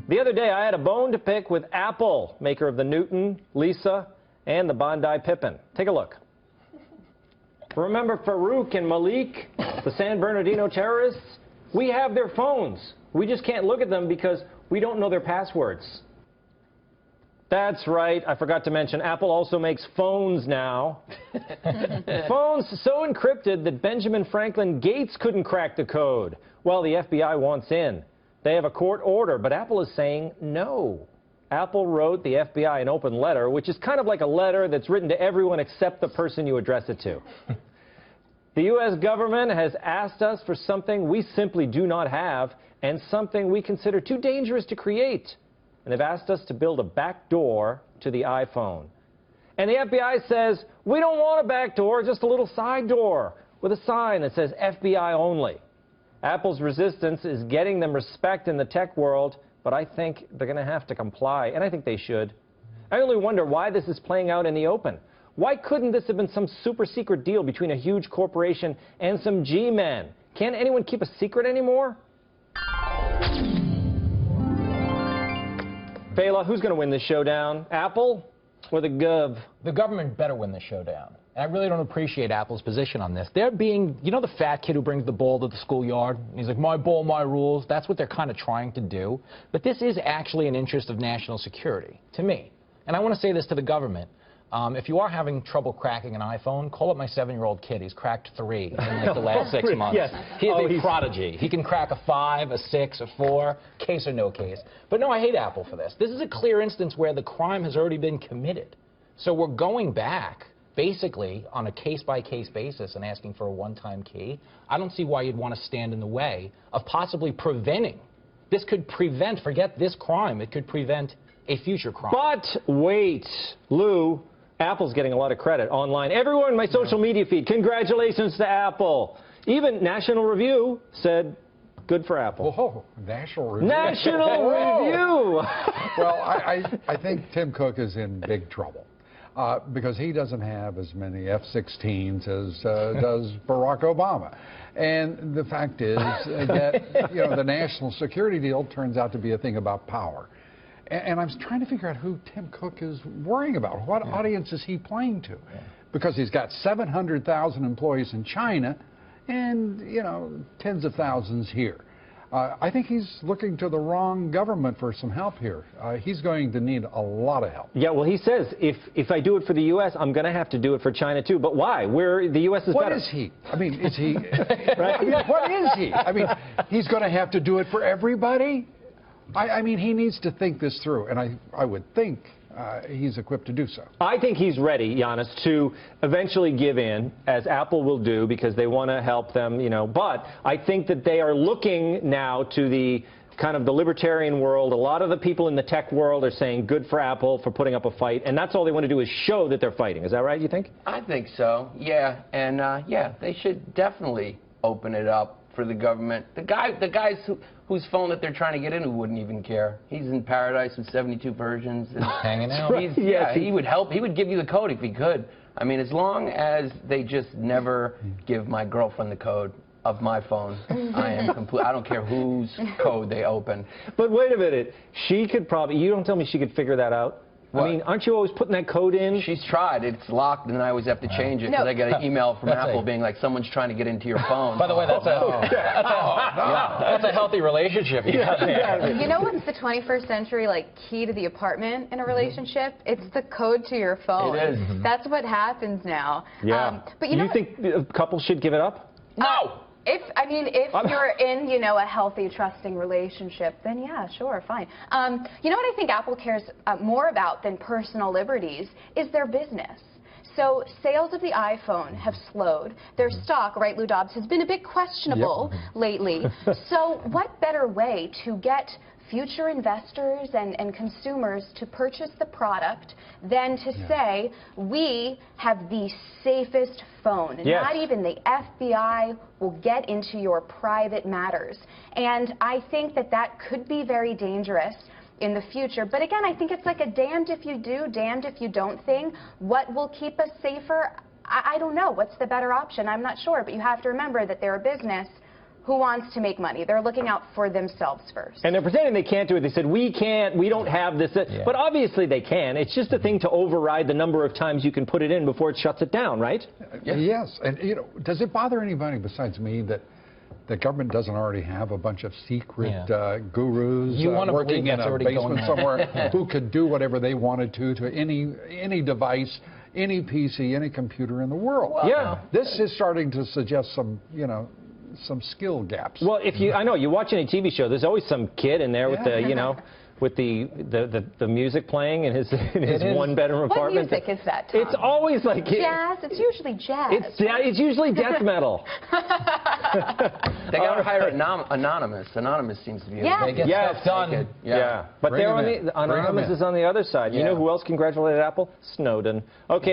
The other day, I had a bone to pick with Apple, maker of the Newton, Lisa, and the Bondi Pippin. Take a look. Remember Farouk and Malik, the San Bernardino terrorists? We have their phones. We just can't look at them because we don't know their passwords. That's right. I forgot to mention, Apple also makes phones now. Phones so encrypted that Benjamin Franklin Gates couldn't crack the code. Well, the FBI wants in. They have a court order, but Apple is saying no. Apple wrote the FBI an open letter, which is kind of like a letter that's written to everyone except the person you address it to. The U.S. government has asked us for something we simply do not have and something we consider too dangerous to create. And they've asked us to build a back door to the iPhone. And the FBI says, we don't want a back door, just a little side door with a sign that says FBI only. Apple's resistance is getting them respect in the tech world, but I think they're going to have to comply, and I think they should. I only wonder why this is playing out in the open. Why couldn't this have been some super secret deal between a huge corporation and some G-men? Can't anyone keep a secret anymore? Fela, who's going to win this showdown? Apple or the Gov? The government better win the showdown. And I really don't appreciate Apple's position on this. They're being, you know, the fat kid who brings the ball to the schoolyard? And he's like, my ball, my rules. That's what they're kind of trying to do. But this is actually an interest of national security, to me. And I want to say this to the government. If you are having trouble cracking an iPhone, call up my 7-year-old kid. He's cracked 3 in like the last 6 months. Yes. He's a prodigy. He can crack a 5, a 6, a 4, case or no case. But no, I hate Apple for this. This is a clear instance where the crime has already been committed. So we're going back, basically, on a case-by-case basis and asking for a one-time key. I don't see why you'd want to stand in the way of possibly preventing. This could prevent, forget this crime, it could prevent a future crime. But wait, Lou. Apple's getting a lot of credit online. Everyone in my social media feed, congratulations to Apple. Even National Review said, good for Apple. Whoa, National Review. National Review! Well, I think Tim Cook is in big trouble because he doesn't have as many F-16s as does Barack Obama. And the fact is that, you know, the national security deal turns out to be a thing about power. And I was trying to figure out who Tim Cook is worrying about. What audience is he playing to? Because he's got 700,000 employees in China and, you know, tens of thousands here. I think he's looking to the wrong government for some help here. He's going to need a lot of help. Yeah, well, he says, if I do it for the U.S., I'm going to have to do it for China, too. But why? Where the U.S. is better. What is he? I mean, is he... right? I mean, what is he? I mean, he's going to have to do it for everybody? I mean, he needs to think this through, and I would think he's equipped to do so. I think he's ready, Giannis, to eventually give in, as Apple will do, because they want to help them, you know. But I think that they are looking now to the kind of the libertarian world. A lot of the people in the tech world are saying good for Apple for putting up a fight, and that's all they want to do is show that they're fighting. Is that right, you think? I think so, yeah. And, yeah, they should definitely open it up for the government. The guys whose phone that they're trying to get in, who wouldn't even care. He's in paradise with 72 versions. And hanging out. Yeah, he would help. He would give you the code if he could. I mean, as long as they just never give my girlfriend the code of my phone, I am complete. I don't care whose code they open. But wait a minute. She could probably, you don't tell me she could figure that out? What? I mean, aren't you always putting that code in? She's tried. It's locked, and then I always have to change it because I get an email from Apple being like, someone's trying to get into your phone. By the way, that's a healthy relationship. You know what's the 21st century, like, key to the apartment in a relationship? It's the code to your phone. It is. That's what happens now. Yeah. But you think couples should give it up? No! If you're in, you know, a healthy, trusting relationship, then yeah, sure, fine. You know what I think Apple cares more about than personal liberties is their business. So sales of the iPhone have slowed. Their stock, right, Lou Dobbs, has been a bit questionable lately. So what better way to get future investors and consumers to purchase the product than to say, we have the safest phone. Yes. Not even the FBI will get into your private matters. And I think that that could be very dangerous in the future. But again, I think it's like a damned if you do, damned if you don't thing. What will keep us safer? I don't know. What's the better option? I'm not sure. But you have to remember that they're a business who wants to make money. They're looking out for themselves first. And they're pretending they can't do it. They said, we can't, we don't have this. Yeah. But obviously they can. It's just a thing to override the number of times you can put it in before it shuts it down, right? Yes. And, you know, does it bother anybody besides me that the government doesn't already have a bunch of secret gurus working in a basement somewhere who could do whatever they wanted to any device, any PC, any computer in the world? Well, yeah. This is starting to suggest some, you know, some skill gaps. Well, I know, you watch any TV show, there's always some kid in there with the, you know, with the music playing in his one-bedroom apartment. What music is that, Tom? It's always like... Jazz? It's usually jazz. It's usually death metal. They got to hire Anonymous. Anonymous seems to be... Yeah. They get stuff done. Yeah. But they're on Anonymous is on the other side. You know who else congratulated Apple? Snowden. Okay.